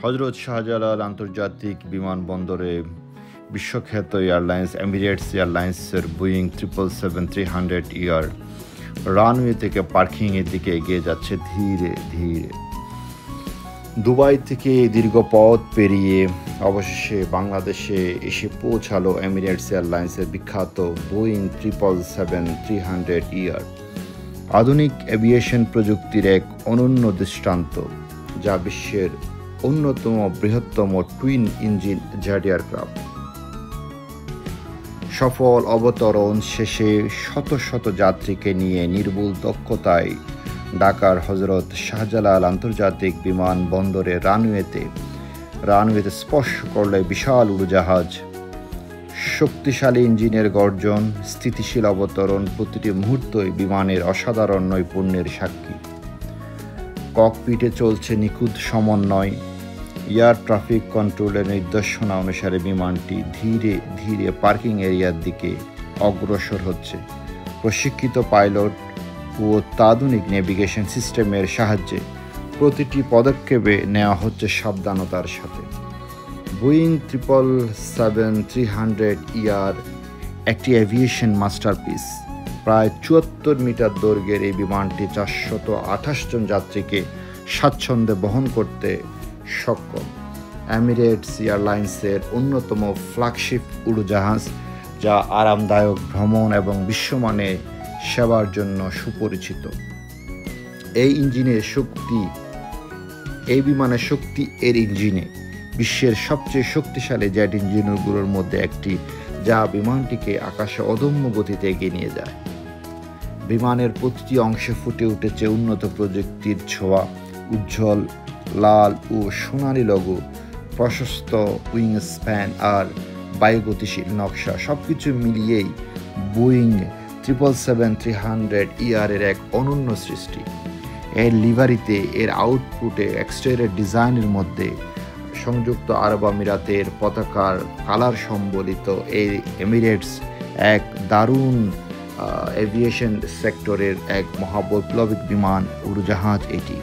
হজরত শাহজালাল আন্তর্জাতিক বিমানবন্দরে বিশ্বখ্যাত এয়ারলাইন্স এমিরেটস এয়ারলাইন্সের বোয়িং 777-300 রানওয়ে থেকে পার্কিংয়ের দিকে এগিয়ে যাচ্ছে ধীরে ধীরে। দুবাই থেকে দীর্ঘ পথ পেরিয়ে অবশেষে বাংলাদেশে এসে পৌঁছালো এমিরেটস এয়ারলাইন্সের বিখ্যাত বোয়িং 777-300 আধুনিক এভিয়েশন প্রযুক্তির এক অনন্য দৃষ্টান্ত, যা বিশ্বের অন্যতম বৃহত্তম টুইন ইঞ্জিন জেট এয়ারক্রাফট। সফল অবতরণ শেষে শত শত যাত্রীকে নিয়ে নির্ভুল দক্ষতায় ঢাকার হজরত শাহজালাল আন্তর্জাতিক বিমানবন্দরের রানওয়েতে স্পর্শ করলে বিশাল উড়োজাহাজ। শক্তিশালী ইঞ্জিনের গর্জন, স্থিতিশীল অবতরণ, প্রতিটি মুহূর্তই বিমানের অসাধারণ নৈপুণ্যের সাক্ষী। ককপিটে চলছে নিখুঁত সমন্বয়। এয়ার ট্রাফিক কন্ট্রোলের নির্দেশনা অনুসারে বিমানটি ধীরে ধীরে পার্কিং এরিয়ার দিকে অগ্রসর হচ্ছে। প্রশিক্ষিত পাইলট ও অত্যাধুনিক নেভিগেশন সিস্টেমের সাহায্যে প্রতিটি পদক্ষেপে নেওয়া হচ্ছে সাবধানতার সাথে। বোয়িং 777-300 একটি এভিয়েশন মাস্টারপিস। প্রায় 74 মিটার দৈর্ঘ্যের এই বিমানটি 428 জন যাত্রীকে স্বাচ্ছন্দ্যে বহন করতে সক্ষম। এমিরেটস এয়ারলাইন্সের অন্যতম ফ্ল্যাগশিপ উড়োজাহাজ, যা আরামদায়ক ভ্রমণ এবং বিশ্বমানের সেবার জন্য সুপরিচিত। এই বিমানের শক্তি এর ইঞ্জিনে, বিশ্বের সবচেয়ে শক্তিশালী জেট ইঞ্জিনগুলোর মধ্যে একটি, যা বিমানটিকে আকাশে অদম্য গতিতে এগিয়ে নিয়ে যায়। বিমানের প্রতিটি অংশে ফুটে উঠেছে উন্নত প্রযুক্তির ছোঁয়া। উজ্জ্বল লাল ও সোনালী লোগো, প্রশস্ত উইং স্প্যান আর বায়ুগতিশীল নকশা, সবকিছু মিলিয়েই বোয়িং 777-300 এর এক অনন্য সৃষ্টি। এর লিভারিতে, এর আউটপুটে, এক্সটেরিয়র ডিজাইনের মধ্যে সংযুক্ত আরব আমিরাতের পতাকার কালার সম্বলিত এই এমিরেটস এক দারুণ এভিয়েশন সেক্টরের এক মহাবৈপ্লবিক বিমান উড়োজাহাজ। এটি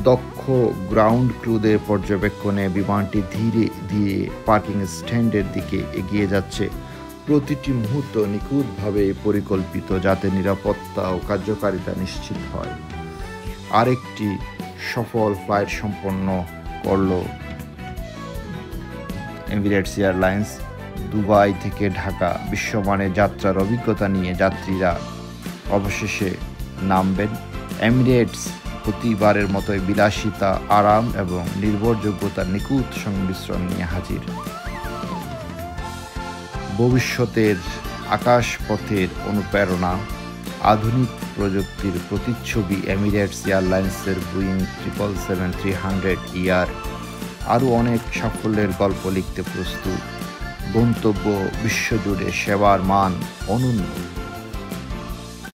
দক্ষ গ্রাউন্ড ক্রুদের পর্যবেক্ষণে বিমানটি ধীরে ধীরে পার্কিং স্ট্যান্ডের দিকে এগিয়ে যাচ্ছে। প্রতিটি মুহূর্ত নিখুঁতভাবে পরিকল্পিত, যাতে নিরাপত্তা ও কার্যকারিতা নিশ্চিত হয়। আরেকটি সফল ফ্লাইট সম্পন্ন করল এমিরেটস এয়ারলাইন্স। দুবাই থেকে ঢাকা বিশ্বমানের যাত্রার অভিজ্ঞতা নিয়ে যাত্রীরা অবশেষে নামবেন। এমিরেটস প্রতিবারের মতোই বিলাসিতা, আরাম এবং নির্ভরযোগ্যতার নিখুঁত সংমিশ্রণ নিয়ে হাজির। ভবিষ্যতের আকাশপথের অনুপ্রেরণা, আধুনিক প্রযুক্তির প্রতিচ্ছবি এমিরেটস এয়ারলাইন্সের বোয়িং 777-300 আরও অনেক সাফল্যের গল্প লিখতে প্রস্তুত। গন্তব্য বিশ্বজুড়ে, সেবার মান অনন্য।